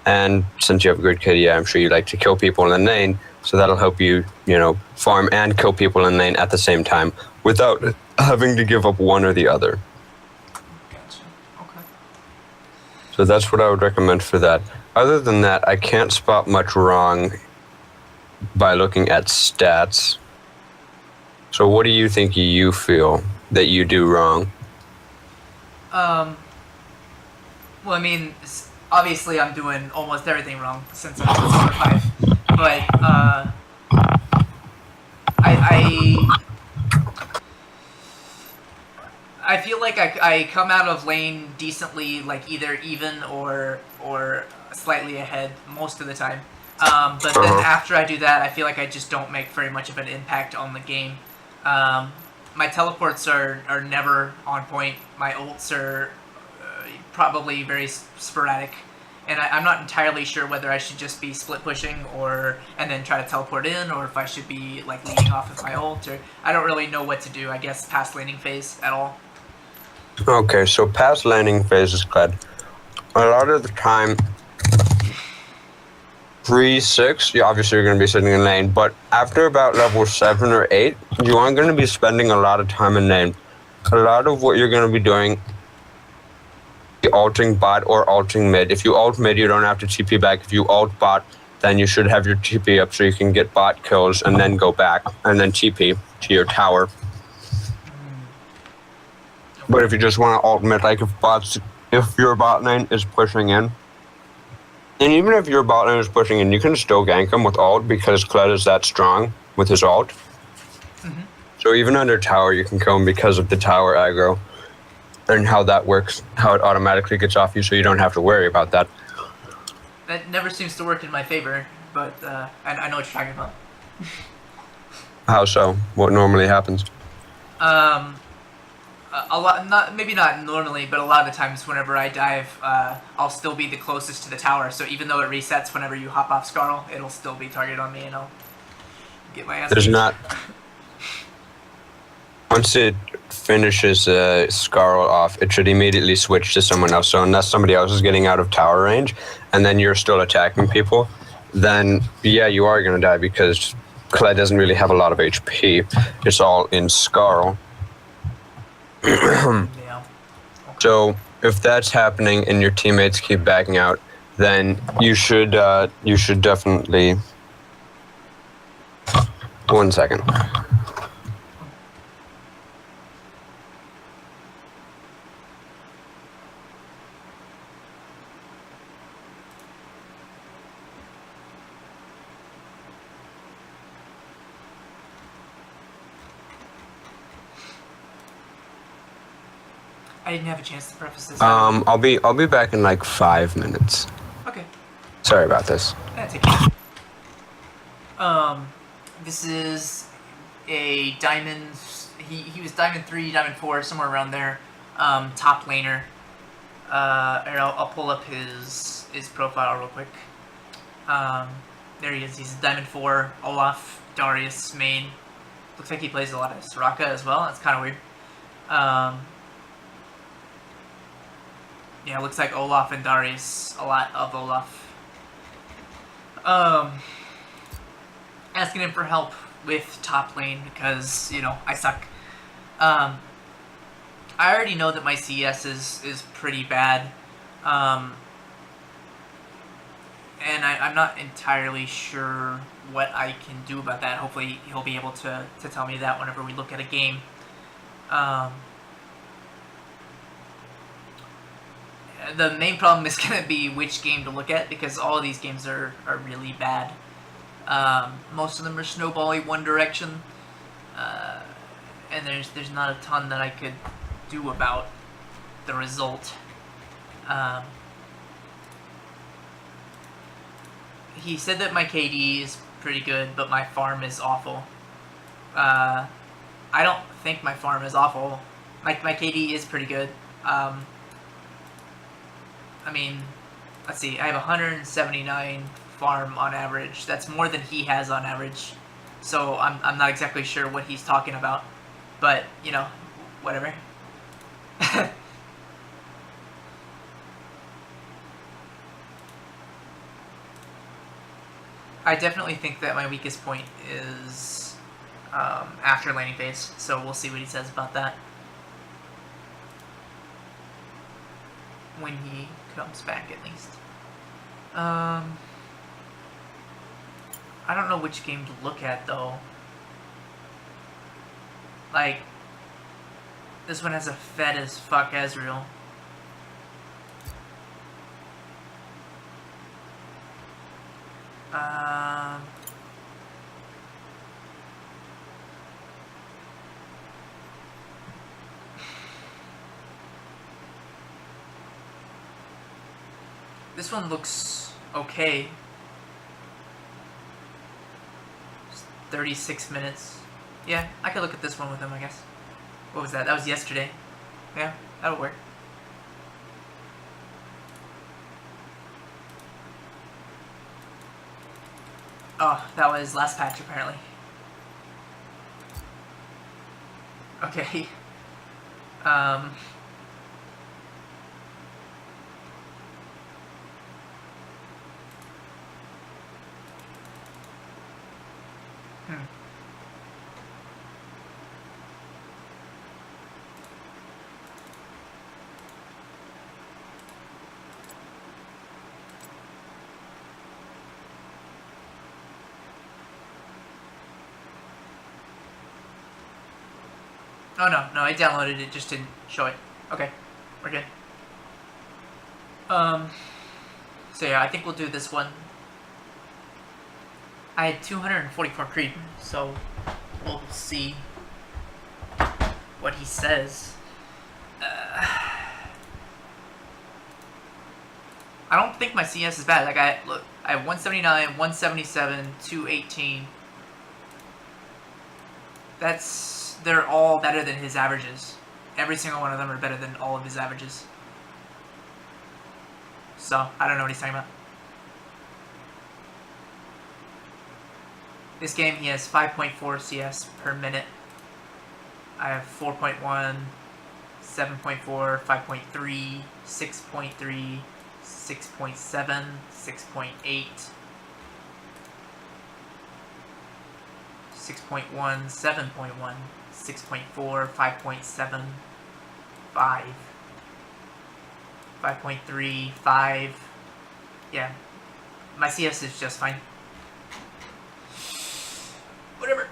And since you have a good KD, I'm sure you like to kill people in the lane, so that'll help you, farm and kill people in the lane at the same time without having to give up one or the other. Gotcha. Okay. So that's what I would recommend for that. Other than that, I can't spot much wrong by looking at stats. So what do you think you feel that you do wrong? Well, I mean, obviously I'm doing almost everything wrong since I'm Silver 5. But, I feel like I come out of lane decently, like either even or slightly ahead most of the time. But then after I do that, I feel like I just don't make very much of an impact on the game. My teleports are never on point. My ults are probably very sporadic. And I'm not entirely sure whether I should just be split pushing and then try to teleport in, or if I should be like leading off with my ult, or I don't really know what to do, I guess, past laning phase at all. Okay, so past laning phase is Kled. A lot of the time, 3-6, obviously you're going to be sitting in lane, but after about level 7 or 8, you aren't going to be spending a lot of time in lane. A lot of what you're going to be doing is ulting bot or ulting mid. If you ult mid, you don't have to TP back. If you ult bot, then you should have your TP up so you can get bot kills and then go back and then TP to your tower. But if you just want to ult mid, like if your bot lane is pushing in, and even if your bot lane is pushing in, you can still gank him with ult because Kled is that strong with his ult. So even under tower, you can kill him because of the tower aggro and how that works, how it automatically gets off you, so you don't have to worry about that. That never seems to work in my favor, but I know what you're talking about. How so? What normally happens? A lot, maybe not normally, but a lot of the times whenever I dive, I'll still be the closest to the tower. So even though it resets whenever you hop off Scarl, it'll still be targeted on me, and I'll get my ass. There's not. Once it finishes Scarl off, it should immediately switch to someone else. So unless somebody else is getting out of tower range, and then you're still attacking people, then yeah, you are gonna die because Kled doesn't really have a lot of HP. It's all in Scarl. Yeah. Okay. So if that's happening and your teammates keep backing out, then you should definitely. 1 second. I didn't have a chance to preface this. I'll be back in like 5 minutes. Okay. Sorry about this. Take it. This is a diamond. He was diamond 3, diamond 4, somewhere around there. Top laner. And I'll pull up his profile real quick. There he is. He's diamond 4. Olaf, Darius main. Looks like he plays a lot of Soraka as well. That's kind of weird. Yeah, it looks like Olaf and Darius. A lot of Olaf. Asking him for help with top lane because, I suck. I already know that my CS is pretty bad. And I'm not entirely sure what I can do about that. Hopefully he'll be able to tell me that whenever we look at a game. The main problem is going to be which game to look at, because all of these games are really bad. Most of them are snowbally one direction, and there's not a ton that I could do about the result. He said that my KD is pretty good, but my farm is awful. I don't think my farm is awful. My KD is pretty good. I mean, let's see, I have 179 farm on average. That's more than he has on average. So I'm not exactly sure what he's talking about. But, whatever. I definitely think that my weakest point is after laning phase, so we'll see what he says about that when he comes back, at least. I don't know which game to look at, though. Like, this one has a fed as fuck Ezreal. This one looks okay. Just 36 minutes. Yeah, I could look at this one with him, I guess. What was that? That was yesterday. Yeah, that'll work. Oh, that was last patch, apparently. Okay. Oh, no, I downloaded it, just didn't show it. Okay, we're good. So yeah, I think we'll do this one. I had 244 creep, so we'll see what he says. I don't think my CS is bad. Like, I have 179, 177, 218. They're all better than his averages. Every single one of them are better than all of his averages. So, I don't know what he's talking about. This game, he has 5.4 CS per minute. I have 4.1, 7.4, 5.3, 6.3, 6.7, 6.8, 6.1, 7.1, 6.4, 5.7, 5, 5.3, 5. Yeah, my CS is just fine. Whatever.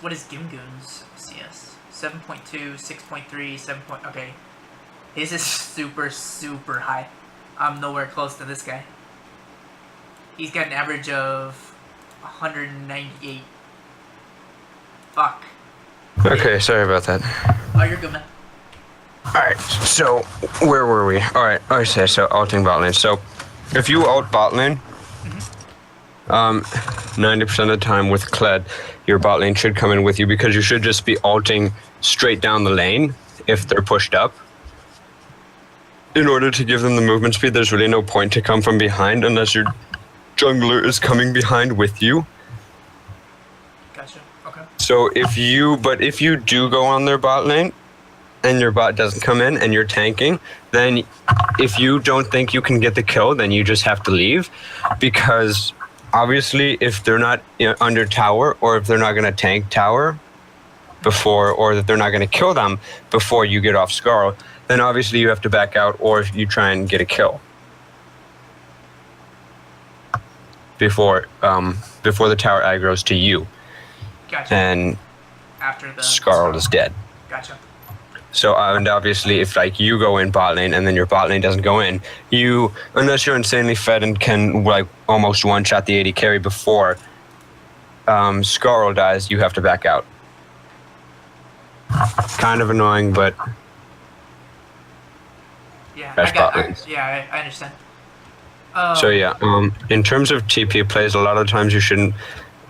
What is Gimgoon's CS? 7.2, 6.3, 7. Okay. His is super, super high. I'm nowhere close to this guy. He's got an average of 198. Fuck. Okay, sorry about that. Oh, you're good, man. Alright, so where were we? Alright, okay, so ulting bot lane. So if you ult bot lane, 90% of the time with Kled, your bot lane should come in with you because you should just be ulting straight down the lane if they're pushed up. In order to give them the movement speed, there's really no point to come from behind unless your jungler is coming behind with you. Gotcha. Okay. So if you do go on their bot lane and your bot doesn't come in and you're tanking, then if you don't think you can get the kill, then you just have to leave, because obviously if they're not under tower, or if they're not going to tank tower before, or that they're not going to kill them before you get off Scarl, then obviously you have to back out, or you try and get a kill before the tower aggroes to you. Gotcha. And after the Scarl is dead. Gotcha. So, and obviously, if like you go in bot lane and then your bot lane doesn't go in, unless you're insanely fed and can like almost one-shot the AD carry before Scarl dies, you have to back out. Kind of annoying, but Yeah, best bot lanes. I understand. So yeah, in terms of TP plays, a lot of times you shouldn't.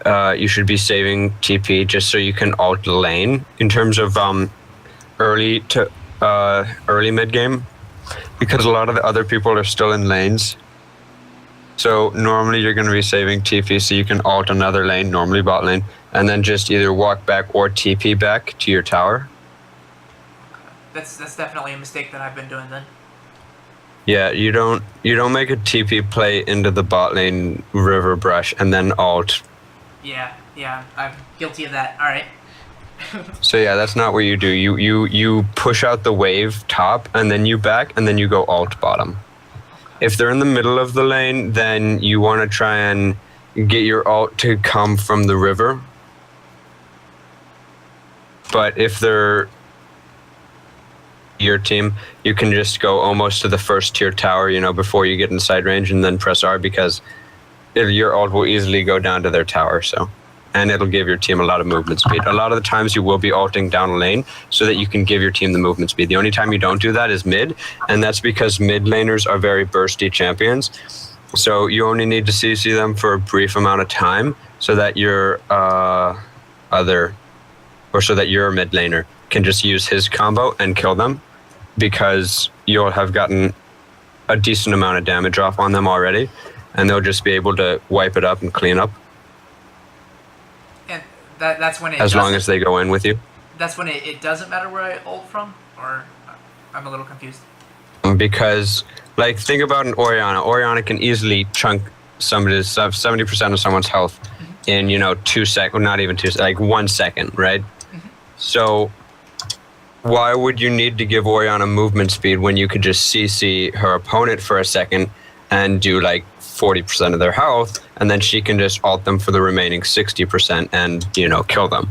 You should be saving TP just so you can ult the lane. In terms of early mid game, because a lot of the other people are still in lanes. So normally you're going to be saving TP so you can ult another lane, normally bot lane, and then just either walk back or TP back to your tower. That's definitely a mistake that I've been doing then. Yeah, you don't make a TP play into the bot lane river brush and then ult. Yeah, I'm guilty of that. All right. So yeah, that's not what you do. You push out the wave top and then you back and then you go ult bottom. Okay. If they're in the middle of the lane, then you want to try and get your ult to come from the river. But if they're your team, you can just go almost to the first tier tower, before you get inside range, and then press R because your ult will easily go down to their tower. So, and it'll give your team a lot of movement speed. A lot of the times you will be ulting down a lane so that you can give your team the movement speed. The only time you don't do that is mid, and that's because mid laners are very bursty champions. So you only need to CC them for a brief amount of time so that your so that your mid laner can just use his combo and kill them, because you'll have gotten a decent amount of damage off on them already, and they'll just be able to wipe it up and clean up. And that's when it as long as they go in with you. That's when it doesn't matter where I ult from, or I'm a little confused. Because, like, think about an Orianna. Orianna can easily chunk 70% of someone's health in 2 seconds, not even 2, like 1 second, right? So why would you need to give Orianna movement speed when you could just CC her opponent for a second and do like 40% of their health, and then she can just ult them for the remaining 60% and, kill them?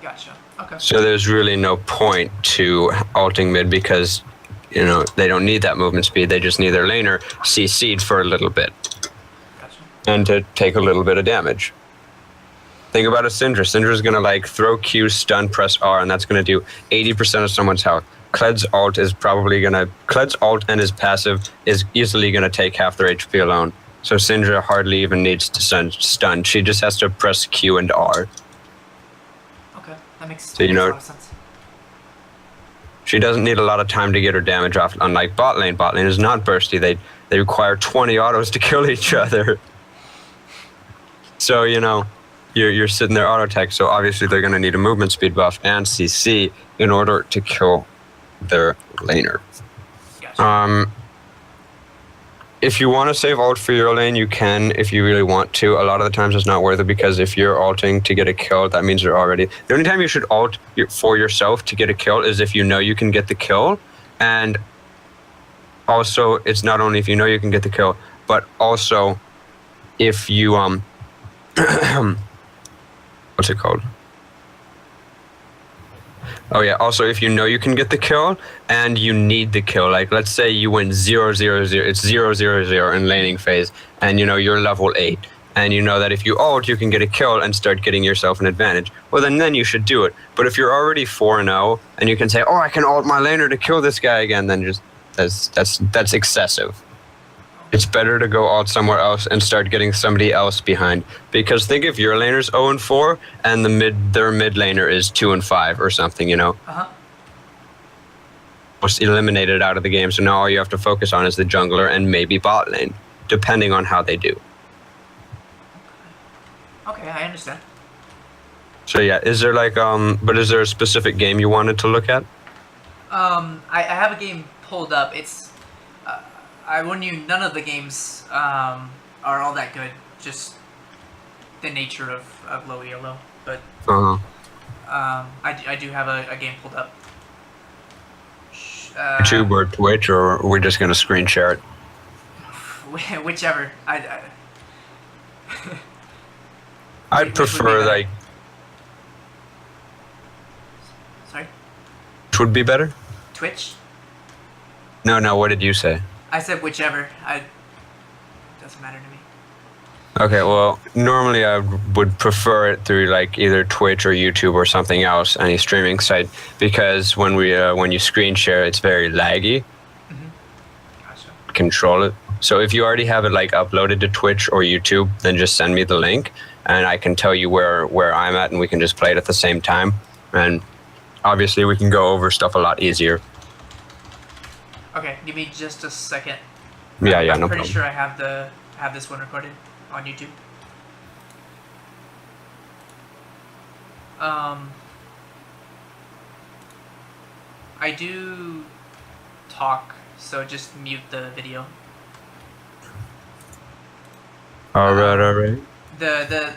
Gotcha. Okay. So there's really no point to ulting mid because, they don't need that movement speed. They just need their laner CC'd for a little bit. Gotcha. And to take a little bit of damage. Think about a Syndra. Syndra's going to throw Q, stun, press R, and that's going to do 80% of someone's health. Kled's ult and his passive is easily going to take half their HP alone. So Syndra hardly even needs to stun. She just has to press Q and R. Okay, that makes a lot of sense. She doesn't need a lot of time to get her damage off, unlike bot lane. Bot lane is not bursty. They require 20 autos to kill each other. So, you're sitting there auto tech, so obviously they're going to need a movement speed buff and CC in order to kill their laner. Gotcha. If you want to save ult for your lane, you can if you really want to. A lot of the times it's not worth it because if you're ulting to get a kill, that means you're already... The only time you should ult for yourself to get a kill is if you know you can get the kill. And also, it's not only if you know you can get the kill, but also if you... what's it called? Oh yeah, also if you know you can get the kill and you need the kill, like let's say you win 0-0-0, it's 0-0-0 in laning phase, and you're level 8, and you know that if you ult you can get a kill and start getting yourself an advantage, well then you should do it. But if you're already 4-0 and you can say, oh, I can ult my laner to kill this guy again, then just that's excessive. It's better to go out somewhere else and start getting somebody else behind. Because think if your laner's 0-4 and their mid laner is 2-5 or something, Just eliminated out of the game. So now all you have to focus on is the jungler and maybe bot lane, depending on how they do. Okay, I understand. So yeah, is there is there a specific game you wanted to look at? I have a game pulled up. It's I warn you, none of the games are all that good. Just the nature of low elo. But I do have a game pulled up. YouTube or Twitch, or are we just gonna screen share it? Whichever. I'd prefer like. Sorry. Which would be better? Twitch. No. What did you say? I said whichever. Doesn't matter to me. Okay, well, normally I would prefer it through either Twitch or YouTube or something else, any streaming site, because when you screen share, it's very laggy. Gotcha. Control it. So if you already have it uploaded to Twitch or YouTube, then just send me the link, and I can tell you where I'm at, and we can just play it at the same time. And obviously, we can go over stuff a lot easier. Okay, give me just a second. Yeah, I'm no pretty problem. sure I have this one recorded on YouTube. I do talk so just mute the video. Alright. The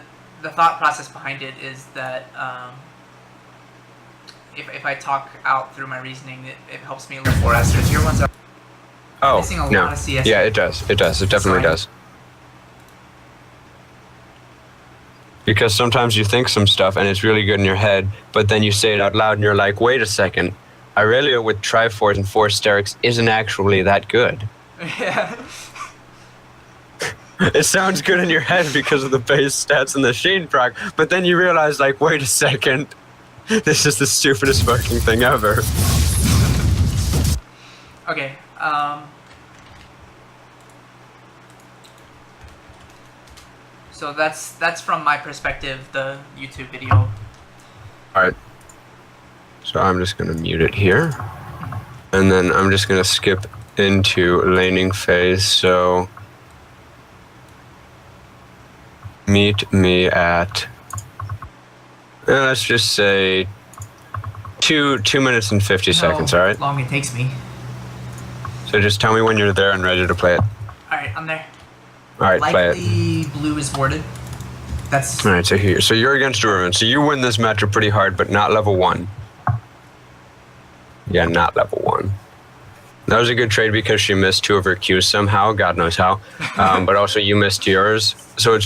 thought process behind it is that if I talk out through my reasoning, it helps me a little more. As your ones are missing a lot of CS. Yeah, it does. It definitely does. Because sometimes you think some stuff and it's really good in your head, but then you say it out loud and you're like, wait a second, Irelia with Triforce and 4 Sterics isn't actually that good. Yeah. It sounds good in your head because of the base stats and the Sheen proc, but then you realize, like, wait a second, this is the stupidest fucking thing ever. Okay, so that's from my perspective, the YouTube video. Alright. So I'm just gonna mute it here. And then I'm just gonna skip into laning phase, so meet me at, let's just say 2 minutes and 50 seconds, alright? How long it takes me. So just tell me when you're there and ready to play it. Alright, I'm there. Alright, play it. Likely blue is warded. That's... Alright, so here. So you're against Riven. So you win this matchup pretty hard, but not level 1. Yeah, not level 1. That was a good trade because she missed 2 of her Qs somehow, God knows how. But also you missed yours. So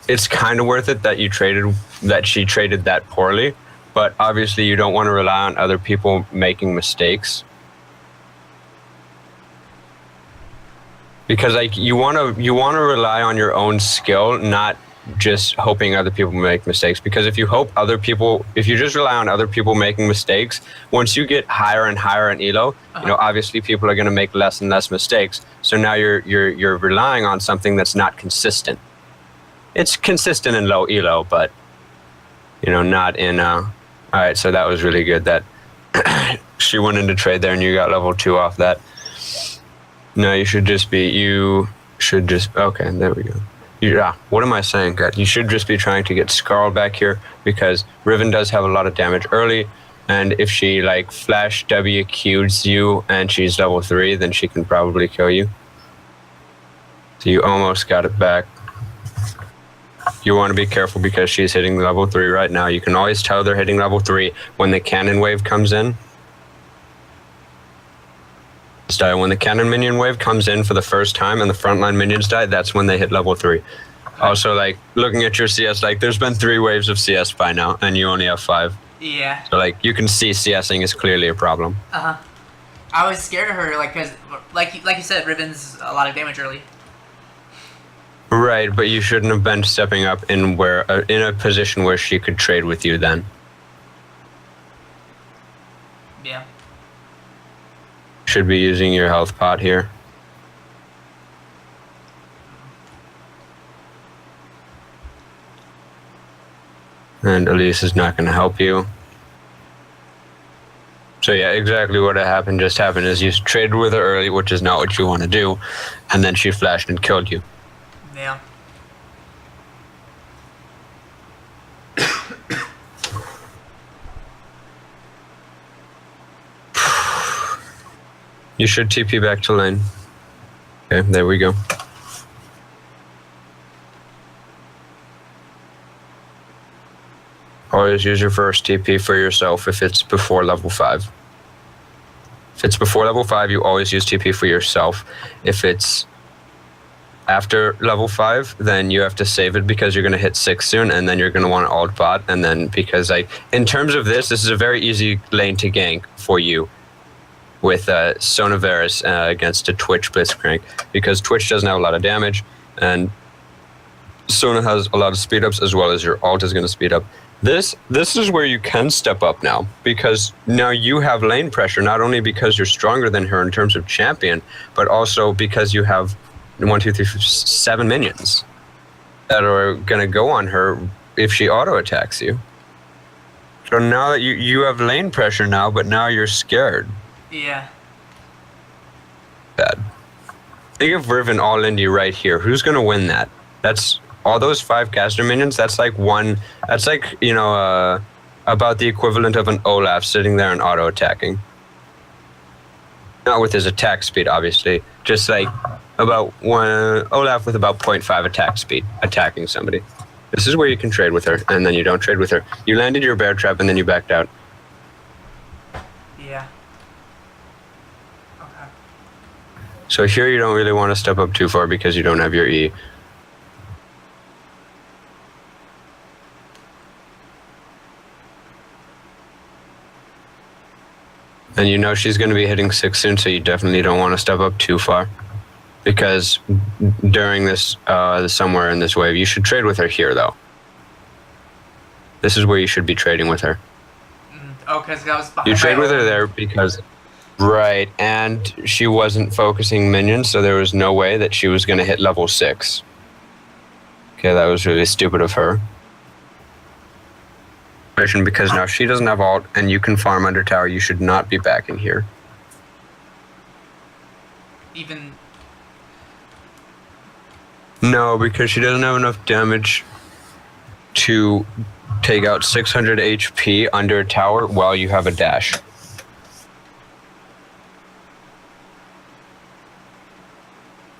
it's kind of worth it that she traded that poorly, but obviously you don't want to rely on other people making mistakes. Because like you want to rely on your own skill, not just hoping other people make mistakes. Because if you just rely on other people making mistakes, once you get higher and higher in elo, obviously people are going to make less and less mistakes. So now you're relying on something that's not consistent. It's consistent in low elo, but not in. All right, so that was really good that she went into trade there and you got level 2 off that. No, you should just. Okay, there we go. Yeah, what am I saying, God? You should just be trying to get Skarl back here because Riven does have a lot of damage early, and if she like flash WQs you and she's level 3, then she can probably kill you. So you almost got it back. You want to be careful because she's hitting level 3 right now. You can always tell they're hitting level 3 when the cannon wave comes in. When the cannon minion wave comes in for the first time and the frontline minions die, that's when they hit level 3. Also, like, looking at your CS, like, there's been 3 waves of CS by now, and you only have 5. Yeah. So, like, you can see CSing is clearly a problem. Uh-huh. I was scared of her, like, because, like you said, Riven's a lot of damage early. Right, but you shouldn't have been stepping up in a position where she could trade with you then. Yeah. Should be using your health pot here. And Elise is not going to help you. So yeah, exactly what happened just happened is you traded with her early, which is not what you want to do, and then she flashed and killed you. Yeah. You should TP back to lane. Okay, there we go. Always use your first TP for yourself if it's before level 5. If it's before level 5, you always use TP for yourself. If it's after level 5, then you have to save it because you're going to hit 6 soon, and then you're going to want to alt bot, and then because, like, in terms of this is a very easy lane to gank for you with Sonaveris against a Twitch Blitzcrank, because Twitch doesn't have a lot of damage, and Sona has a lot of speed ups, as well as your alt is going to speed up. This is where you can step up now, because now you have lane pressure, not only because you're stronger than her in terms of champion, but also because you have 7 minions that are going to go on her if she auto attacks you. So now that you have lane pressure now, but now you're scared. Yeah. Bad. Think of Riven all indie right here. Who's going to win that? That's all those 5 caster minions. That's like about the equivalent of an Olaf sitting there and auto attacking. Not with his attack speed, obviously. Just like about Olaf with about 0.5 attack speed, attacking somebody. This is where you can trade with her, and then you don't trade with her. You landed your bear trap, and then you backed out. Yeah. Okay. So here you don't really want to step up too far because you don't have your E. And you know she's going to be hitting 6 soon, so you definitely don't want to step up too far. Because during this, somewhere in this wave, you should trade with her here, though. This is where you should be trading with her. Oh, because I was behind. You trade with her there because... Right, and she wasn't focusing minions, so there was no way that she was going to hit level 6. Okay, that was really stupid of her. Because now she doesn't have ult, and you can farm under tower, you should not be backing here. Even... No, because she doesn't have enough damage to take out 600 HP under a tower while you have a dash.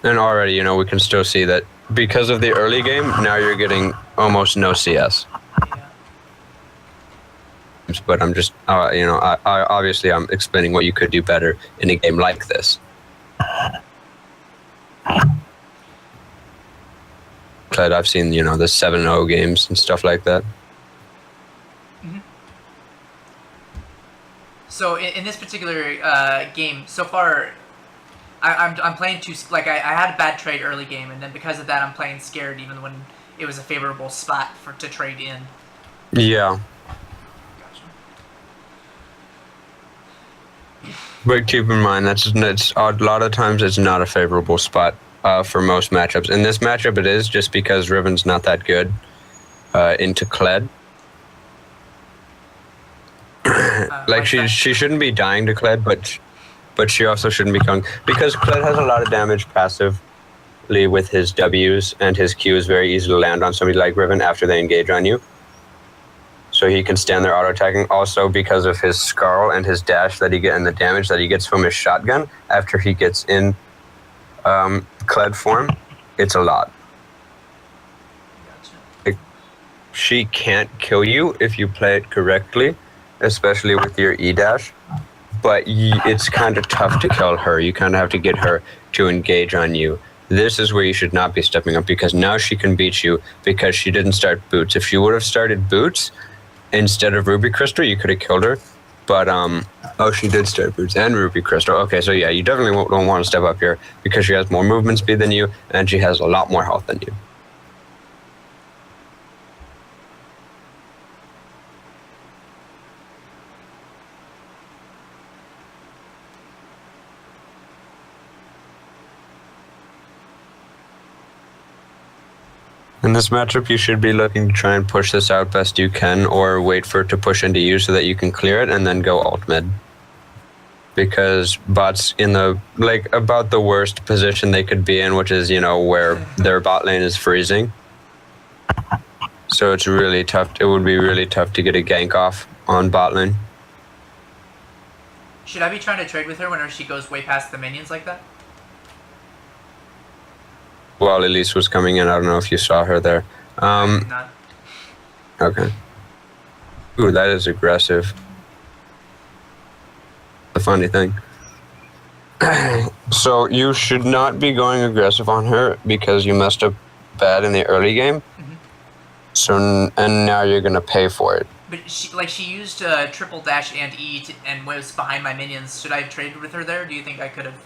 And already, you know, we can still see that because of the early game, now you're getting almost no CS. Yeah. But I'm just, you know, I obviously I'm explaining what you could do better in a game like this. Kled, I've seen, you know, the 7-0 games and stuff like that. Mm-hmm. So in this particular game, so far, I'm playing too, like, I had a bad trade early game, and then because of that, I'm playing scared even when it was a favorable spot to trade in. Yeah. But keep in mind, that's a lot of times it's not a favorable spot for most matchups. In this matchup, it is just because Riven's not that good into Kled. Like she shouldn't be dying to Kled, but she also shouldn't be going because Kled has a lot of damage passively with his W's, and his Q is very easy to land on somebody like Riven after they engage on you. So he can stand there auto-attacking. Also, because of his Scarl and his dash that he get and the damage that he gets from his shotgun after he gets in Kled form, it's a lot. Like, she can't kill you if you play it correctly, especially with your E-dash. But it's kind of tough to kill her. You kind of have to get her to engage on you. This is where you should not be stepping up because now she can beat you because she didn't start boots. If she would have started boots instead of Ruby Crystal, you could have killed her. But, oh, she did start boots and Ruby Crystal. Okay, so yeah, you definitely don't want to step up here because she has more movement speed than you and she has a lot more health than you. In this matchup, you should be looking to try and push this out best you can or wait for it to push into you so that you can clear it and then go ult mid. Because bot's in the, like, about the worst position they could be in, which is, you know, where their bot lane is freezing. So it's really tough. It would be really tough to get a gank off on bot lane. Should I be trying to trade with her whenever she goes way past the minions like that? While Elise was coming in, I don't know if you saw her there. Not. Okay. Ooh, that is aggressive. The funny thing. So you should not be going aggressive on her because you messed up bad in the early game. Mm-hmm. So and now you're gonna pay for it. But she used triple dash and E and was behind my minions. Should I have traded with her there? Do you think I could have?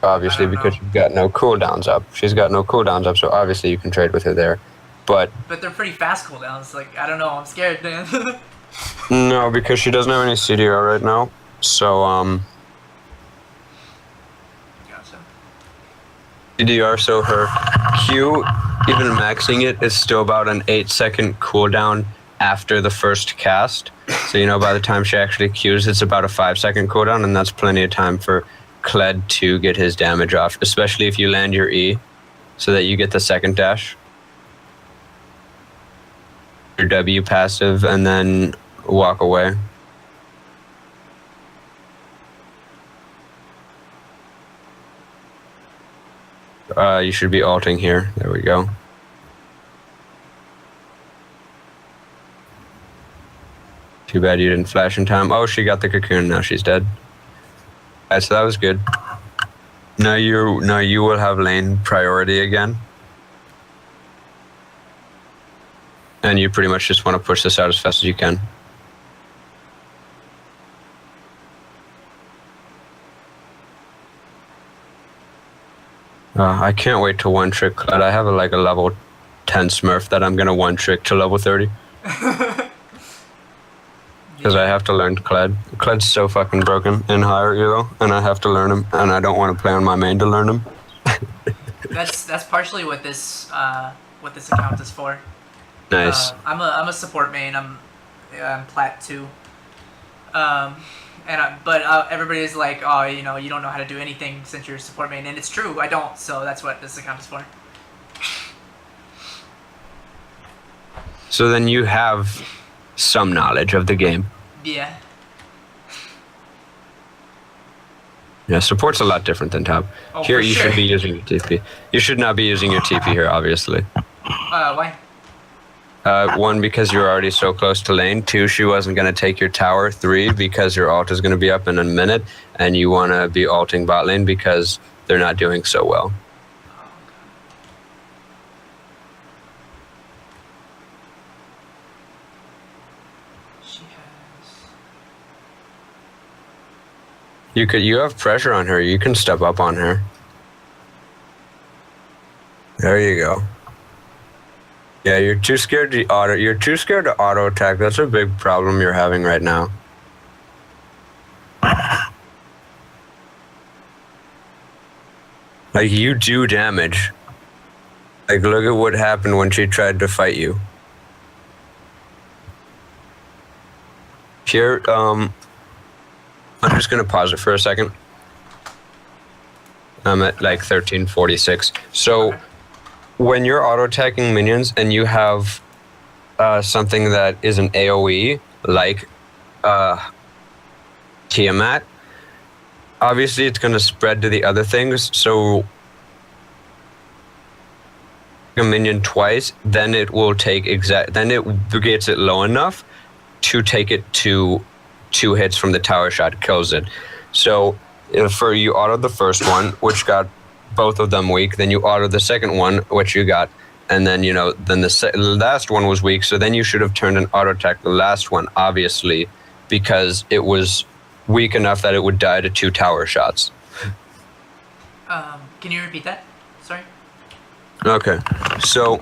Obviously, because you've got no cooldowns up. She's got no cooldowns up, so obviously you can trade with her there. But they're pretty fast cooldowns. Like, I don't know. I'm scared, man. No, because she doesn't have any CDR right now. So, Gotcha. CDR, so her Q, even maxing it, is still about an 8-second cooldown after the first cast. So, you know, by the time she actually Qs, it's about a 5-second cooldown, and that's plenty of time for Kled to get his damage off, especially if you land your E so that you get the second dash. Your W passive and then walk away. You should be ulting here. There we go. Too bad you didn't flash in time. Oh, she got the cocoon. Now she's dead. Alright, so that was good. Now you will have lane priority again. And you pretty much just want to push this out as fast as you can. I can't wait to one trick Kled. I have a level 10 Smurf that I'm gonna one trick to level 30. Because I have to learn Kled. Kled's so fucking broken in higher elo, and I have to learn him, and I don't want to play on my main to learn him. That's partially what this account is for. Nice. I'm a support main. I'm plat 2. But everybody's like, oh, you know, you don't know how to do anything since you're a support main, and it's true, I don't. So that's what this account is for. So then you have some knowledge of the game. Yeah. Yeah, support's a lot different than top. Oh, here for you sure. should be using your TP. You should not be using your TP here, obviously. Why? 1, because you're already so close to lane. 2, she wasn't going to take your tower. 3, because your ult is going to be up in a minute, and you want to be ulting bot lane because they're not doing so well. She has... You have pressure on her. You can step up on her. There you go. Yeah, you're too scared to auto. You're too scared to auto attack. That's a big problem you're having right now. Like, you do damage. Like, look at what happened when she tried to fight you. Here, I'm just gonna pause it for a second. I'm at like 1346. So, when you're auto-attacking minions and you have something that is an AoE, like Tiamat, obviously it's going to spread to the other things, so a minion twice, then it will take then it gets it low enough to take it to 2 hits from the tower shot, kills it. So, for you auto the first one, which got both of them weak, then you auto the second one, which you got, and then then the last one was weak, so then you should have turned an auto attack the last one, obviously, because it was weak enough that it would die to 2 tower shots. Can you repeat that? Sorry. Okay, so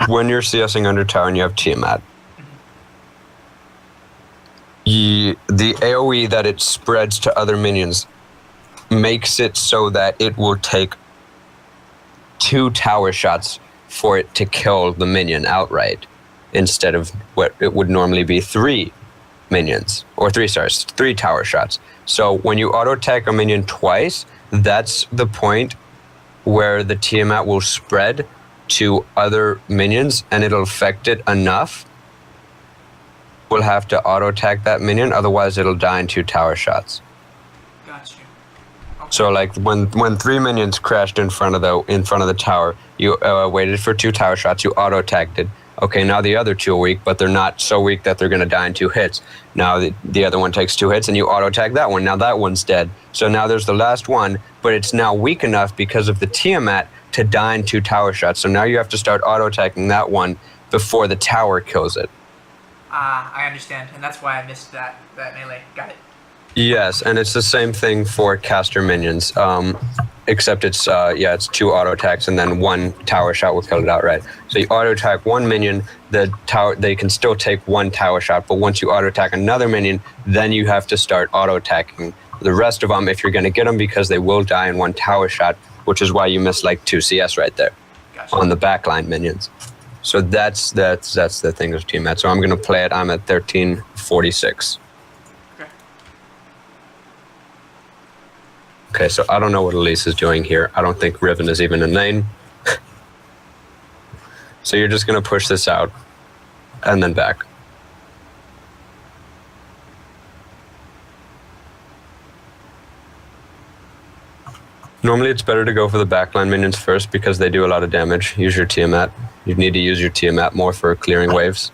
when you're CSing under tower and you have Tiamat, the AoE that it spreads to other minions makes it so that it will take 2 tower shots for it to kill the minion outright, instead of what it would normally be 3 minions, or 3 tower shots. So when you auto attack a minion twice, that's the point where the Tiamat will spread to other minions, and it'll affect it enough. We'll have to auto attack that minion, otherwise it'll die in 2 tower shots. Got you. So like when 3 minions crashed in front of the tower, you waited for 2 tower shots, you auto attacked it. Okay, now the other 2 are weak, but they're not so weak that they're going to die in 2 hits. Now the other one takes 2 hits, and you auto attack that one. Now that one's dead. So now there's the last one, but it's now weak enough because of the Tiamat to die in 2 tower shots. So now you have to start auto attacking that one before the tower kills it. I understand, and that's why I missed that melee. Got it. Yes, and it's the same thing for caster minions, except it's 2 auto attacks and then 1 tower shot will kill it outright. So you auto attack 1 minion, they can still take 1 tower shot, but once you auto attack another minion, then you have to start auto attacking the rest of them if you're going to get them, because they will die in 1 tower shot, which is why you miss like 2 CS right there. Gotcha. On the backline minions. So that's the thing with Tiamat. So I'm going to play it. I'm at 1346. Okay, so I don't know what Elise is doing here. I don't think Riven is even in lane. So you're just going to push this out and then back. Normally, it's better to go for the backline minions first because they do a lot of damage. Use your Tiamat. You need to use your Tiamat more for clearing waves.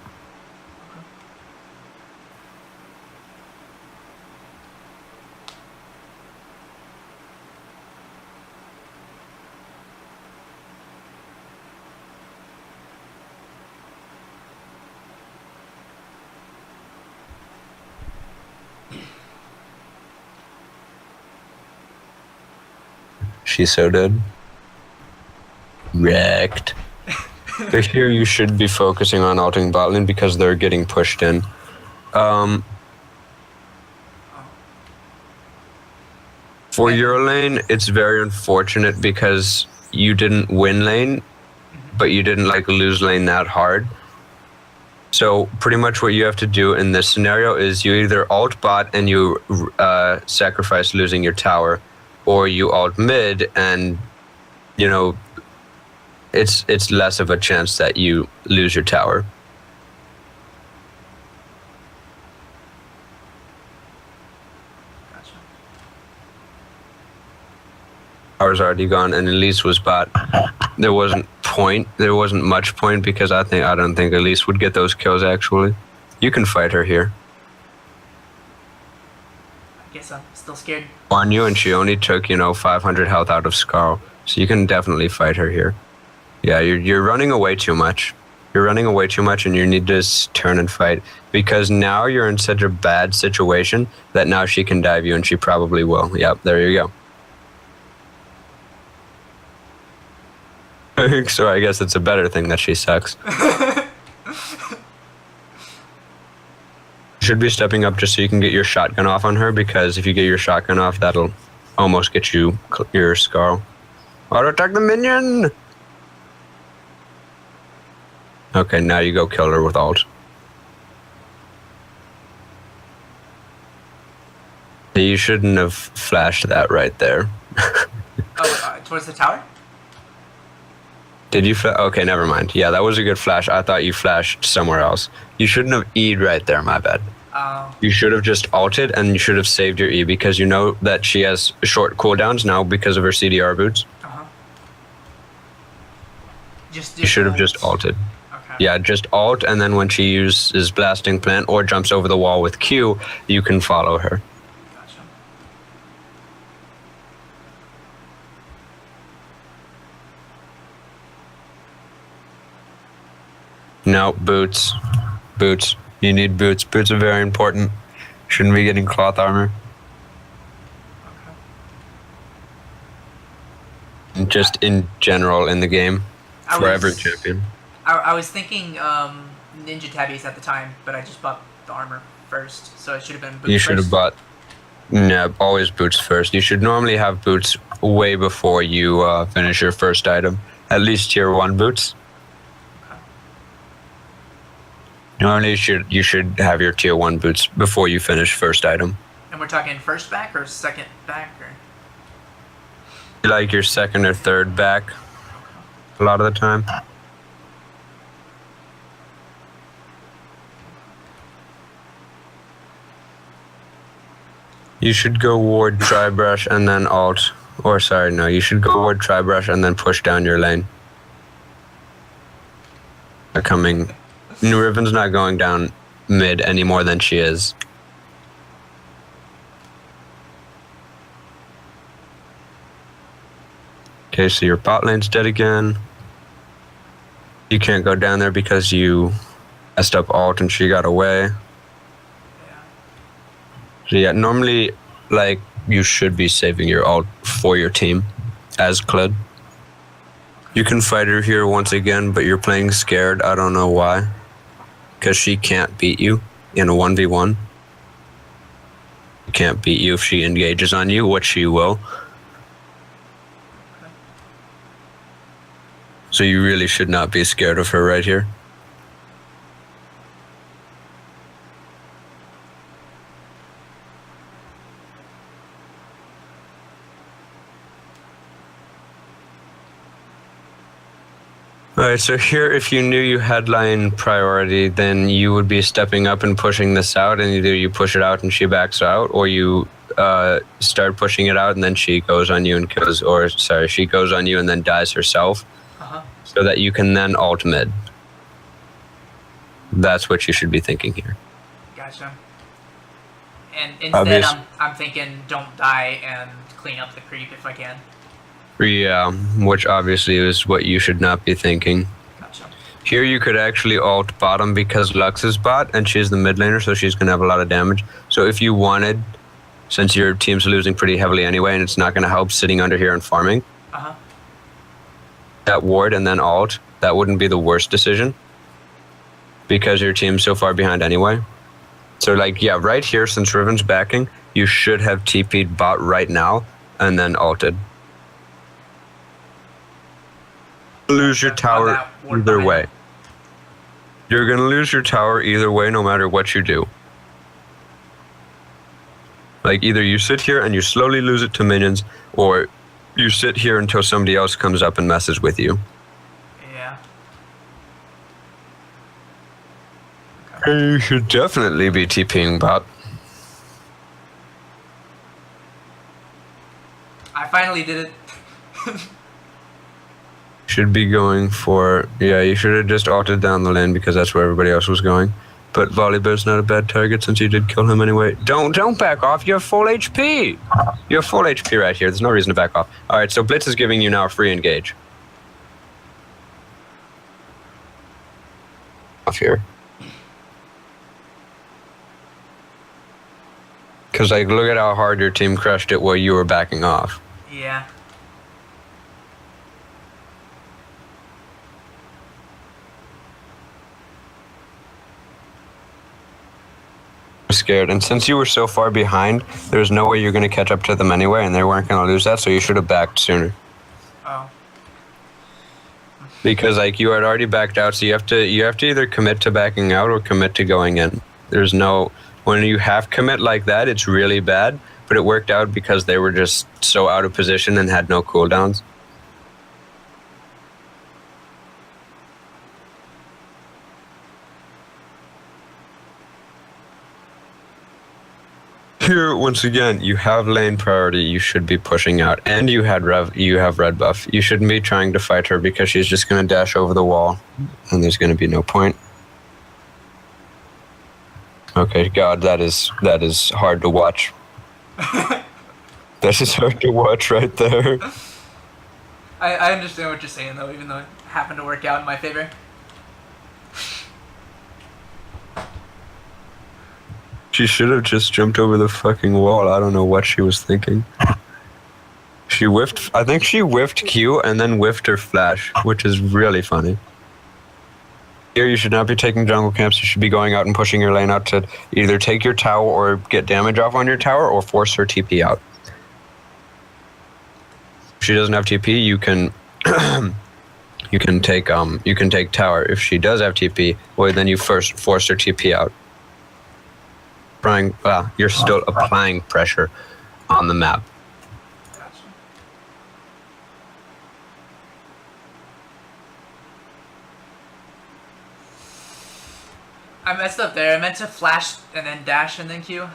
She's so dead. Wrecked. But here you should be focusing on ulting bot lane because they're getting pushed in. For your lane, it's very unfortunate because you didn't win lane, but you didn't like lose lane that hard. So pretty much what you have to do in this scenario is you either ult bot and you sacrifice losing your tower, or you ult mid and, you know, it's less of a chance that you lose your tower. Gotcha. Tower's already gone, and Elise was bot. There wasn't much point because I don't think Elise would get those kills actually. You can fight her here. I guess I'm still scared. On you, and she only took 500 health out of Scarl, so you can definitely fight her here. Yeah, you're running away too much. You're running away too much, and you need to turn and fight because now you're in such a bad situation that now she can dive you, and she probably will. Yep, there you go. So I guess it's a better thing that she sucks. Should be stepping up just so you can get your shotgun off on her, because if you get your shotgun off, that'll almost get you your Scarl. Auto attack the minion! Okay, now you go kill her with ult. You shouldn't have flashed that right there. Towards the tower? Did you okay, never mind. Yeah, that was a good flash. I thought you flashed somewhere else. You shouldn't have E'd right there, my bad. You should have just ulted and you should have saved your E because you know that she has short cooldowns now because of her CDR boots. You should have just ulted. Okay. Yeah, just ult, and then when she uses Blasting Plant or jumps over the wall with Q, you can follow her. Gotcha. No, boots. Boots. You need boots. Boots are very important. Shouldn't be getting cloth armor. Okay. Just in general in the game. For every champion. I was thinking Ninja Tabbies at the time, but I just bought the armor first, so it should have been boots. You should have bought. No, always boots first. You should normally have boots way before you finish your first item. At least tier 1 boots. Okay. Normally you should have your tier 1 boots before you finish first item. And we're talking first back or second back, or Like your second or third back. A lot of the time. You should go ward, tri-brush, and then ult. Or sorry, no, you should go ward, tri-brush, and then push down your lane. They're coming. New Riven's not going down mid any more than she is. Okay, so your bot lane's dead again. You can't go down there because you messed up ult and she got away. yeah. So yeah, normally, like, you should be saving your ult for your team as Kled. You can fight her here once again, but you're playing scared. I don't know why. Because she can't beat you in a 1v1. She can't beat you if she engages on you, which she will. So you really should not be scared of her right here. Alright, so here if you knew you had line priority, then you would be stepping up and pushing this out, and either you push it out and she backs out, or you start pushing it out, and then she goes on you and kills, or sorry, she goes on you and then dies herself, so that you can then ult mid. That's what you should be thinking here. Gotcha. And instead, I'm thinking don't die and clean up the creep if I can. Yeah, which obviously is what you should not be thinking. Gotcha. Here you could actually ult bottom because Lux is bot and she's the mid laner, so she's going to have a lot of damage. So if you wanted, since your team's losing pretty heavily anyway and it's not going to help sitting under here and farming, that ward and then ult, that wouldn't be the worst decision because your team's so far behind anyway. So like, yeah, right here, since Riven's backing, you should have TP'd bot right now and then ulted. Lose your tower either way. You're going to lose your tower either way, no matter what you do. Like, either you sit here and you slowly lose it to minions, or you sit here until somebody else comes up and messes with you. Yeah. Okay. You should definitely be TPing bot. I finally did it. Should be going for, yeah, you should have just ulted down the lane because that's where everybody else was going. But Volibear's not a bad target since you did kill him anyway. Don't back off, you have full HP. You have full HP right here, there's no reason to back off. Alright, so Blitz is giving you now a free engage. Off here. Because like, look at how hard your team crushed it while you were backing off. Yeah. Scared, and since you were so far behind, there's no way you're going to catch up to them anyway, and they weren't going to lose that, so you should have backed sooner. Oh. Because like you had already backed out, so you have to either commit to backing out or commit to going in. There's no, when you have commit like that, it's really bad, but it worked out because they were just so out of position and had no cooldowns. Here, once again, you have lane priority. You should be pushing out, and you have red buff. You shouldn't be trying to fight her because she's just going to dash over the wall, and there's going to be no point. Okay, God, that is hard to watch. That is hard to watch right there. I understand what you're saying though, even though it happened to work out in my favor. She should have just jumped over the fucking wall. I don't know what she was thinking. She whiffed, I think she whiffed Q and then whiffed her flash, which is really funny. Here, you should not be taking jungle camps. You should be going out and pushing your lane out to either take your tower or get damage off on your tower or force her TP out. If she doesn't have TP, you can you can take tower. If she does have TP, well then you first force her TP out. You're still applying pressure on the map. Gotcha. I messed up there. I meant to flash and then dash and then Q,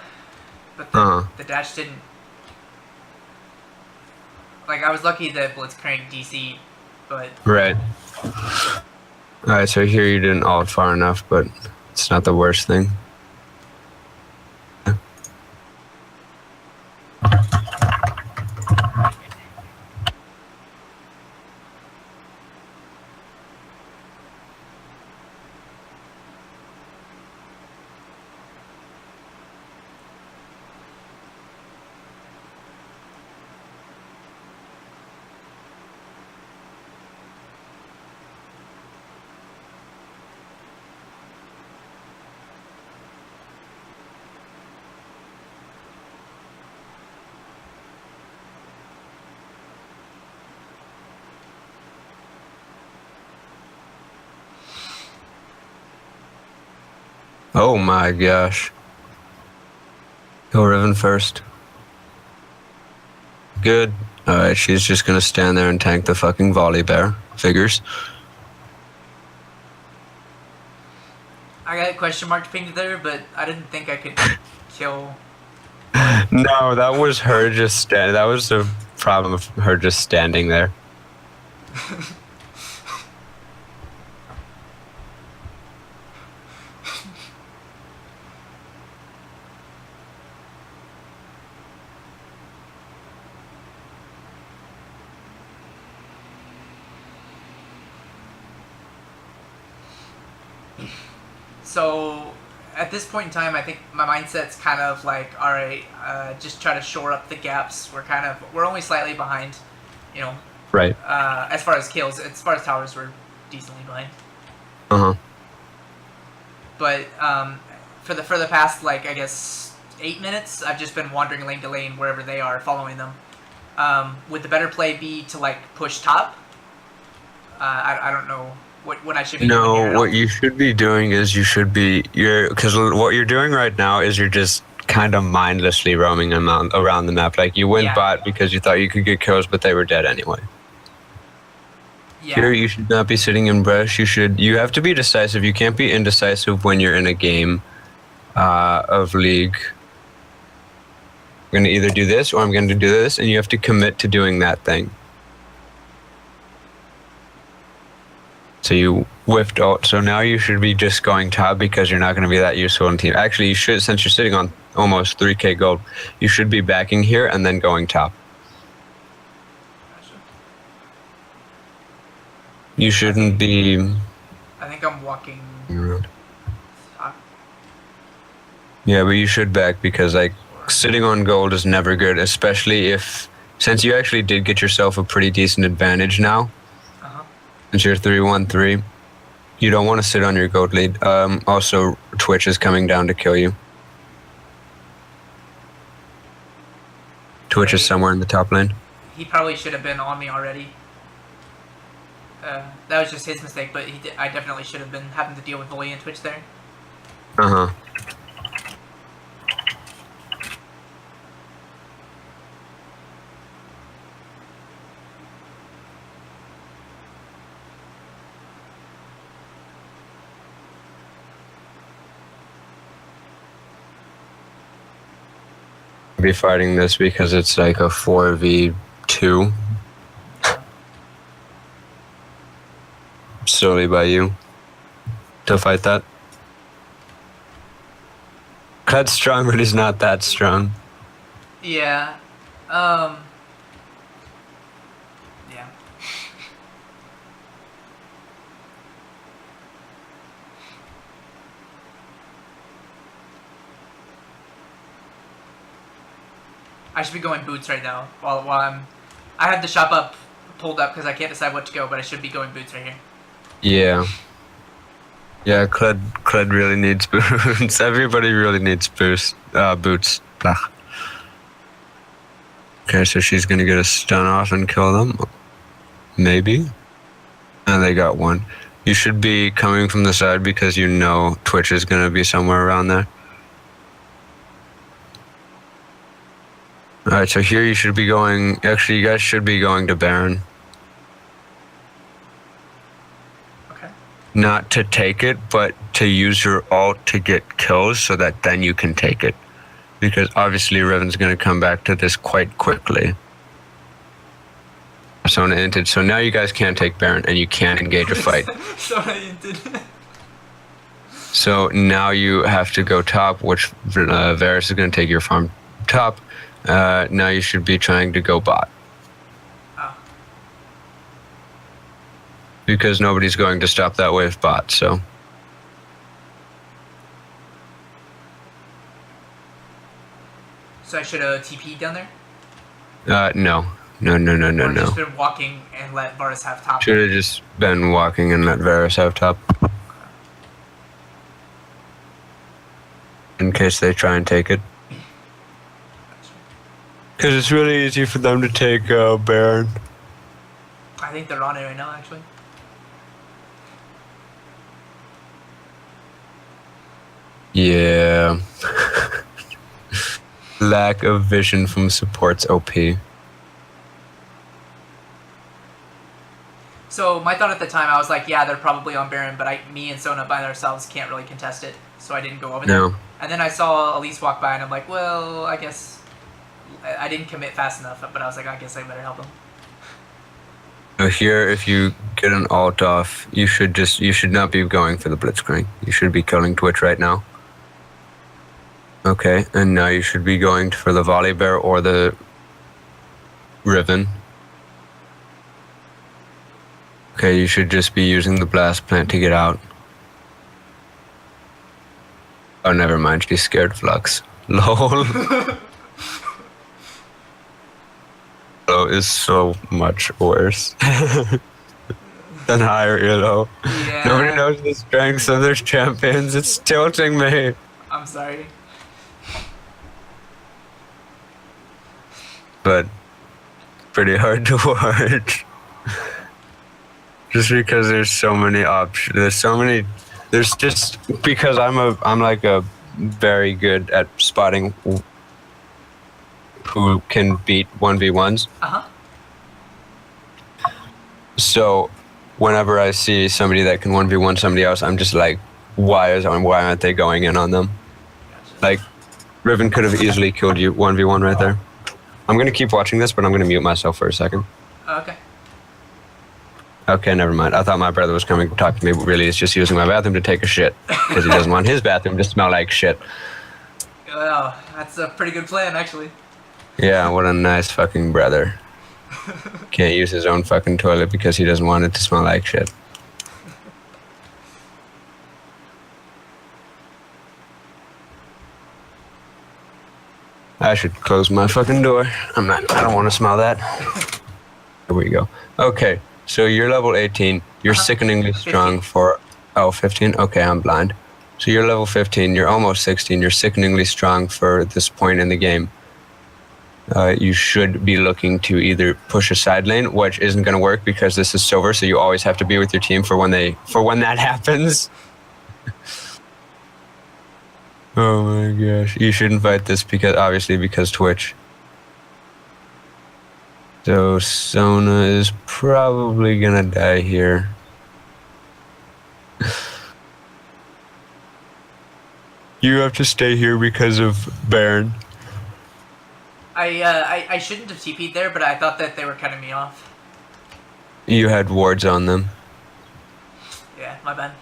but the dash didn't. Like, I was lucky that Blitzcrank DC, but... Right. Alright, so here you didn't ult far enough, but it's not the worst thing. Oh my gosh. Go Riven first. Good. Alright, she's just gonna stand there and tank the fucking volley bear. Figures. I got a question mark pinged there, but I didn't think I could kill. No, that was her just standing. That was the problem of her just standing there. So at this point in time, I think my mindset's kind of like, all right, just try to shore up the gaps. We're only slightly behind, you know. Right. As far as kills, as far as towers, we're decently behind. Uh huh. But for the past, like, I guess 8 minutes, I've just been wandering lane to lane wherever they are, following them. Would the better play be to like push top? I don't know what I should be doing here. No, what you should be doing is because what you're doing right now is you're just kind of mindlessly roaming around the map. Like you went bot because you thought you could get kills, but they were dead anyway. Yeah. Here you should not be sitting in brush. You have to be decisive. You can't be indecisive when you're in a game of League. I'm gonna either do this or I'm gonna do this, and you have to commit to doing that thing. So you whiffed out. So now you should be just going top because you're not going to be that useful in team. Actually, you should, since you're sitting on almost 3k gold, you should be backing here and then going top. Gotcha. You shouldn't be. I think I'm walking top. Yeah, but you should back because like sitting on gold is never good, especially since you actually did get yourself a pretty decent advantage now. Since you're 3-1-3, you don't want to sit on your gold lead. Also, Twitch is coming down to kill you. Twitch is somewhere in the top lane. He probably should have been on me already. That was just his mistake, but I definitely should have been having to deal with Volley and Twitch there. Uh-huh. Be fighting this because it's like a 4v2 solely by you to fight that. Kled's strong, but he's not that strong. Yeah. Yeah. I should be going boots right now while I have the shop up pulled up because I can't decide what to go, but I should be going boots right here. Yeah. Yeah, Kled really needs boots. Everybody really needs boots. Blah. Okay, so she's gonna get a stun off and kill them. Maybe. And they got one. You should be coming from the side because you know Twitch is gonna be somewhere around there. Alright, so here you should be going... Actually, you guys should be going to Baron. Okay. Not to take it, but to use your ult to get kills so that then you can take it. Because obviously Riven's going to come back to this quite quickly. Sona inted, so now you guys can't take Baron and you can't engage a fight. Sona inted. So now you have to go top, which Varus is going to take your farm top. Now you should be trying to go bot. Oh. Because nobody's going to stop that wave bot, so. So I should have TP'd down there? No. No. Or just been walking and let Varus have top? Should have just been walking and let Varus have top. In case they try and take it. Because it's really easy for them to take Baron. I think they're on it right now, actually. Yeah. Lack of vision from supports OP. So my thought at the time, I was like, yeah, they're probably on Baron, but me and Sona by ourselves can't really contest it, so I didn't go over there. No. And then I saw Elise walk by, and I'm like, well, I guess I didn't commit fast enough, but I was like, I guess I better help him. So here, if you get an alt off, you should not be going for the blitzcrank. You should be killing Twitch right now. Okay, and now you should be going for the volley bear or the Riven. Okay, you should just be using the blast plant to get out. Oh, never mind. She's scared Flux. LOL. Elo is so much worse than higher Elo. Yeah. Nobody knows the strengths of their champions. It's tilting me. I'm sorry. But pretty hard to watch. Just because there's so many options. There's just because I'm like a very good at spotting who can beat 1v1s. Uh-huh. So whenever I see somebody that can 1v1 somebody else, I'm just like, why aren't they going in on them? Gotcha. Like, Riven could have easily killed you 1v1 right there. I'm going to keep watching this, but I'm going to mute myself for a second. Okay. Okay, never mind. I thought my brother was coming to talk to me, but really he's just using my bathroom to take a shit. Because he doesn't want his bathroom to smell like shit. Well, that's a pretty good plan, actually. Yeah, what a nice fucking brother. Can't use his own fucking toilet because he doesn't want it to smell like shit. I should close my fucking door. I don't want to smell that. There we go. Okay, so you're level 18. You're sickeningly strong 15. for... Oh, 15? Okay, I'm blind. So you're level 15. You're almost 16. You're sickeningly strong for this point in the game. You should be looking to either push a side lane, which isn't going to work because this is silver, so you always have to be with your team for when that happens. Oh my gosh. You shouldn't fight this because Twitch. So Sona is probably gonna die here. You have to stay here because of Baron. I shouldn't have TP'd there, but I thought that they were cutting me off. You had wards on them. Yeah, my bad.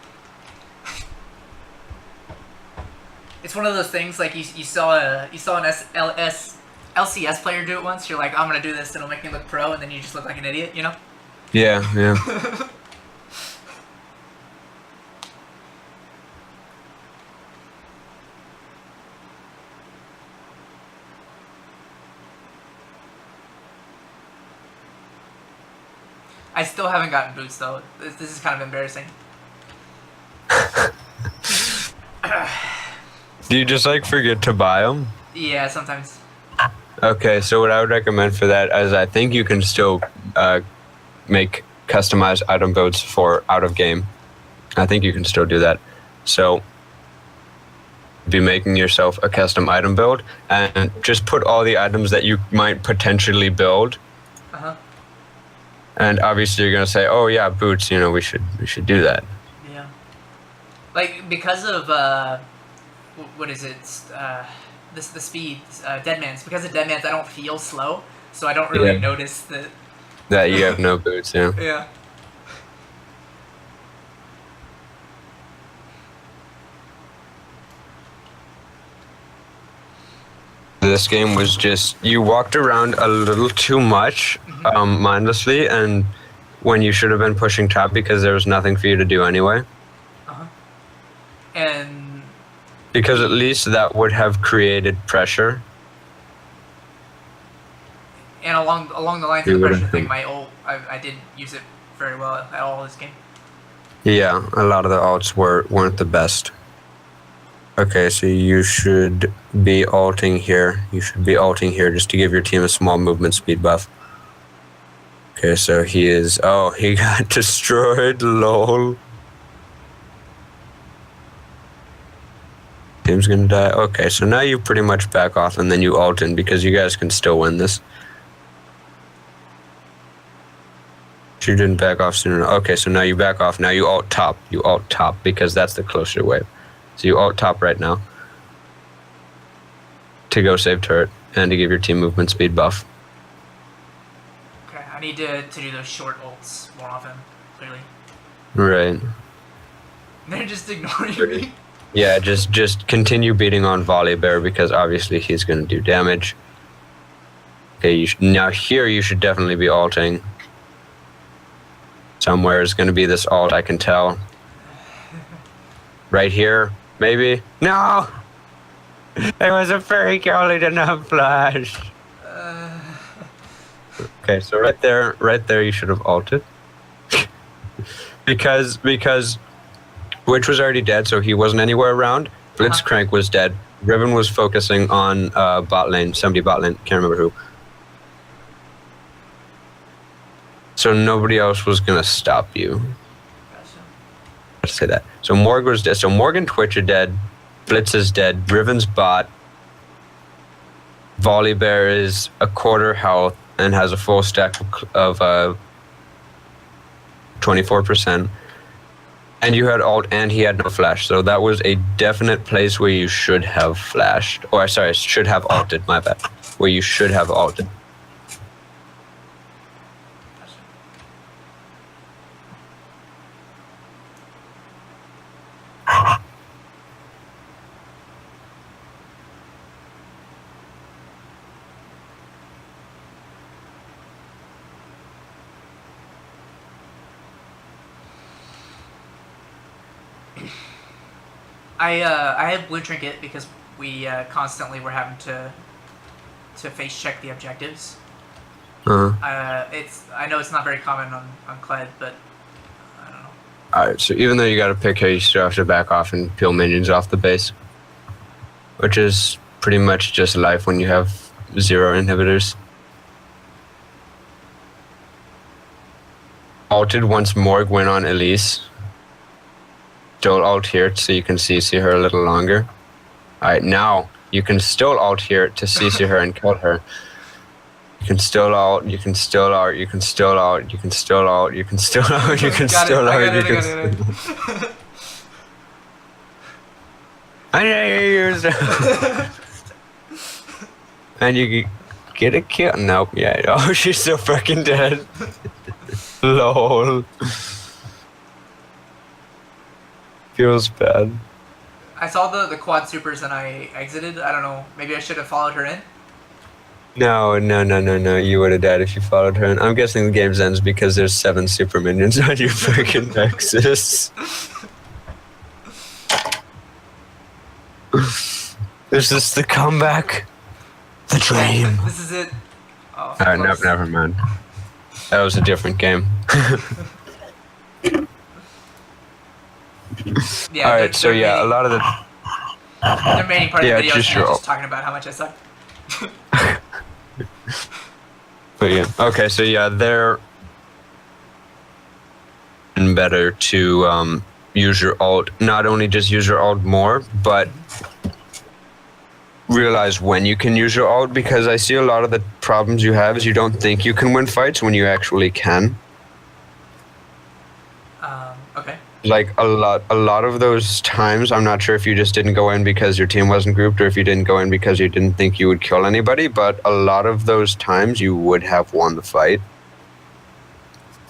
It's one of those things like you saw an LCS player do it once. You're like, I'm gonna do this. It'll make me look pro, and then you just look like an idiot, you know? Yeah, yeah. I still haven't gotten boots though. This is kind of embarrassing. Do you just like forget to buy them? Yeah, sometimes. Okay, so what I would recommend for that is I think you can still make customized item builds for out of game. I think you can still do that. So be making yourself a custom item build and just put all the items that you might potentially build. Uh-huh. And obviously you're gonna say, oh yeah, boots, we should do that. Yeah. Like because of what is it? The speed, Deadman's. Because of Deadman's, I don't feel slow, so I don't really notice that. That you have no boots, yeah. Yeah. This game was just, you walked around a little too much, mindlessly, and when you should have been pushing top because there was nothing for you to do anyway. Uh-huh. And... Because at least that would have created pressure. And along the lines of the pressure thing, my ult, I didn't use it very well at all this game. Yeah, a lot of the ults weren't the best. Okay, so you should be ulting here. You should be ulting here just to give your team a small movement speed buff. Okay, so he is... Oh, he got destroyed, lol. Team's gonna die. Okay, so now you pretty much back off and then you ult in because you guys can still win this. You didn't back off soon enough. Okay, so now you back off. Now you ult top. You ult top because that's the closer wave. So you ult top right now to go save turret. and to give your team movement speed buff. Okay, I need to do those short ults more often, clearly. Right. They're just ignoring me. Yeah, just continue beating on Volibear because obviously he's going to do damage. Okay, now here you should definitely be ulting. Somewhere is going to be this ult, I can tell. Right here, maybe? No! It was a fairy girl who didn't have flash. Okay, so right there you should have ulted. because Witch was already dead, so he wasn't anywhere around. Blitzcrank was dead. Riven was focusing on bot lane, somebody bot lane, can't remember who. So nobody else was gonna stop you. Gotcha. Let's say that. So Morg was dead. So Morgan Twitch are dead. Blitz is dead. Riven's bot. Volibear is a quarter health and has a full stack of 24%. And you had ult and he had no flash. So that was a definite place where you should have flashed. Or sorry, should have ulted, my bad. Where you should have ulted. I have blue trinket because we constantly were having to face check the objectives. I know it's not very common on Kled, but I don't know. Alright, so even though you got a pick here, you still have to back off and peel minions off the base. Which is pretty much just life when you have 0 inhibitors. Ulted once Morg went on Elise. Still ult here so you can CC her a little longer. Alright, now you can still ult here to CC her and kill her. You can still ult, you can still ult, you can still ult, you can still ult, you can still ult, you can still ult, you can still I know you used it. And you get a kill. Nope, yeah. Oh, she's so fucking dead. Lol. Feels bad. I saw the quad supers and I exited. I don't know. Maybe I should have followed her in. No. You would have died if you followed her. And I'm guessing the game ends because there's 7 super minions on your freaking Nexus. Is this the comeback? The dream. This is it. Oh, Alright, never mind. That was a different game. Yeah. Alright, so yeah, a lot of the remaining part of the video is just just talking about how much I suck. But yeah, okay, so yeah, they're better to use your ult. Not only just use your ult more, but realize when you can use your ult, because I see a lot of the problems you have is you don't think you can win fights when you actually can. Okay. Like a lot of those times, I'm not sure if you just didn't go in because your team wasn't grouped or if you didn't go in because you didn't think you would kill anybody, but a lot of those times you would have won the fight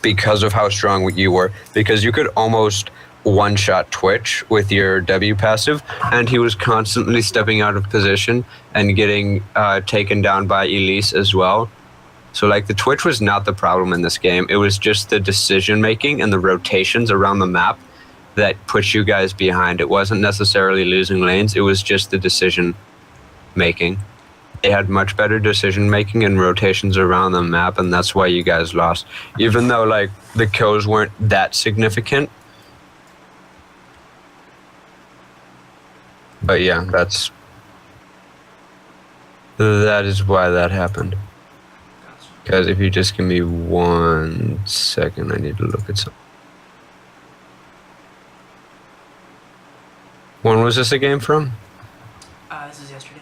because of how strong you were, because you could almost one-shot Twitch with your W passive, and he was constantly stepping out of position and getting taken down by Elise as well. So like the Twitch was not the problem in this game. It was just the decision making and the rotations around the map that put you guys behind. It wasn't necessarily losing lanes. It was just the decision making. They had much better decision making and rotations around the map, and that's why you guys lost. Even though like the kills weren't that significant. But yeah, that is why that happened. Guys, if you just give me 1 second, I need to look at something. When was this a game from? This is yesterday.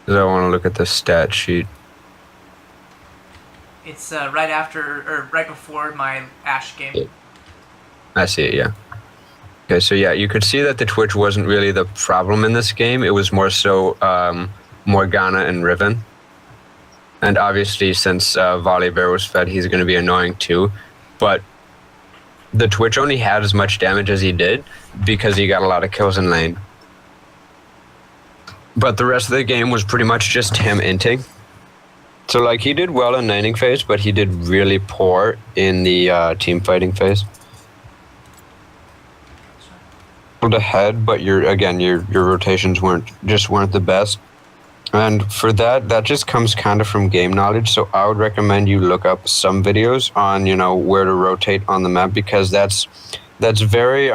Because I want to look at the stat sheet. It's right after, or right before my Ash game. I see it, yeah. Okay, so yeah, you could see that the Twitch wasn't really the problem in this game. It was more so Morgana and Riven. And obviously, since Volibear was fed, he's going to be annoying too. But the Twitch only had as much damage as he did because he got a lot of kills in lane. But the rest of the game was pretty much just him inting. So, like, he did well in laning phase, but he did really poor in the team fighting phase. Pulled ahead, but your rotations weren't the best. And for that just comes kind of from game knowledge. So I would recommend you look up some videos on, where to rotate on the map, because that's very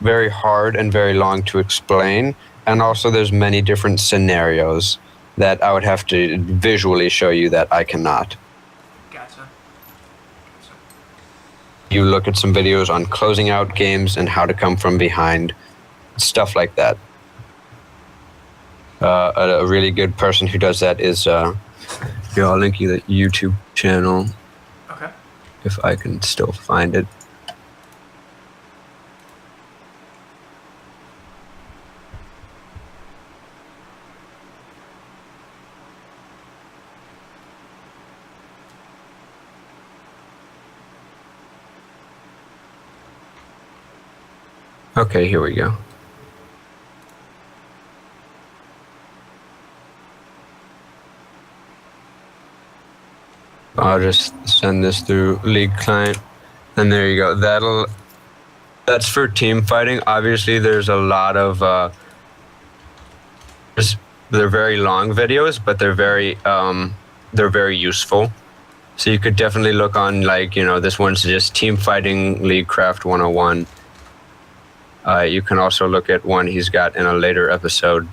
very hard and very long to explain. And also there's many different scenarios that I would have to visually show you that I cannot. Gotcha. You look at some videos on closing out games and how to come from behind, stuff like that. A really good person who does that is, I'll link you the YouTube channel. Okay. If I can still find it. Okay, here we go. I'll just send this through League client, and there you go. That's for team fighting. Obviously, there's a lot of they're very long videos, but they're very useful. So you could definitely look on, like, this one's just team fighting League Craft 101. You can also look at one he's got in a later episode.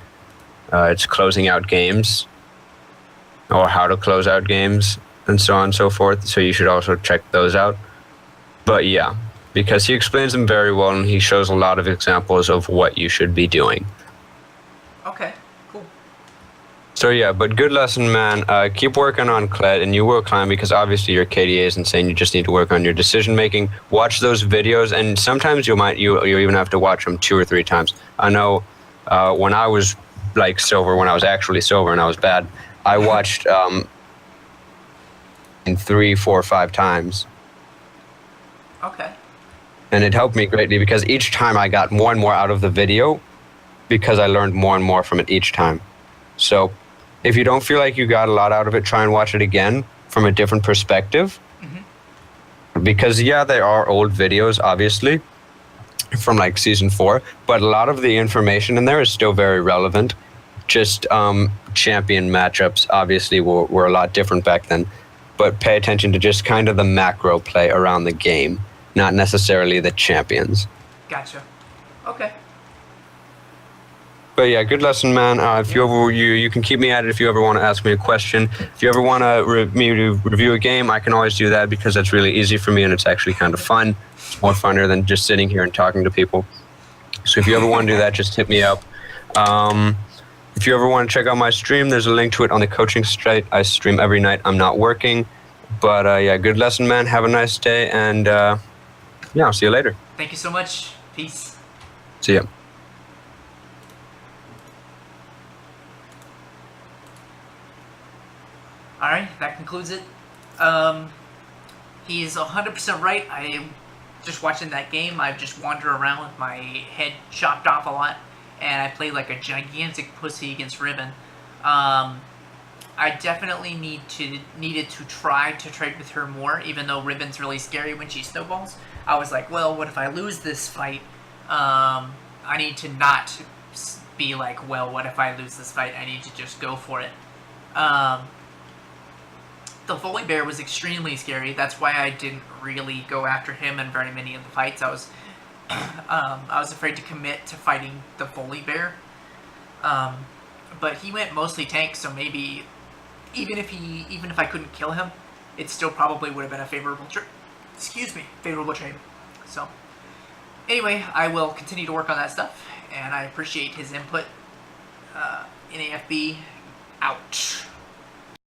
It's closing out games, or how to close out games, and so on and so forth. So you should also check those out. But yeah, because he explains them very well, and he shows a lot of examples of what you should be doing. Okay, cool. So yeah, but good lesson, man. Keep working on Kled, and you will climb, because obviously your KDA is insane. You just need to work on your decision making. Watch those videos, and sometimes you even have to watch them 2 or 3 times. I know when I was like silver, when I was actually silver and I was bad, I watched in 3, 4, 5 times. Okay. And it helped me greatly, because each time I got more and more out of the video, because I learned more and more from it each time. So if you don't feel like you got a lot out of it, try and watch it again from a different perspective. Mm-hmm. Because yeah, they are old videos, obviously, from like season 4, but a lot of the information in there is still very relevant. Just champion matchups obviously were a lot different back then. But pay attention to just kind of the macro play around the game, not necessarily the champions. Gotcha. Okay. But yeah, good lesson, man. If you ever you can keep me at it if you ever want to ask me a question. If you ever want me to review a game, I can always do that, because that's really easy for me, and it's actually kind of fun. It's more funner than just sitting here and talking to people. So if you ever want to do that, just hit me up. If you ever want to check out my stream, there's a link to it on the coaching site. I stream every night. I'm not working. But yeah, good lesson, man. Have a nice day. And yeah, I'll see you later. Thank you so much. Peace. See ya. Alright, that concludes it. He's 100% right. I just watching that game, I just wander around with my head chopped off a lot, and I played like a gigantic pussy against Riven. I definitely needed to try to trade with her more, even though Riven's really scary when she snowballs. I was like, well, what if I lose this fight? I need to not be like, well, what if I lose this fight? I need to just go for it. The Volibear was extremely scary. That's why I didn't really go after him in very many of the fights. I was afraid to commit to fighting the Volibear. But he went mostly tank, so maybe even if I couldn't kill him, it still probably would have been a favorable trade. So anyway, I will continue to work on that stuff, and I appreciate his input. NAFB out.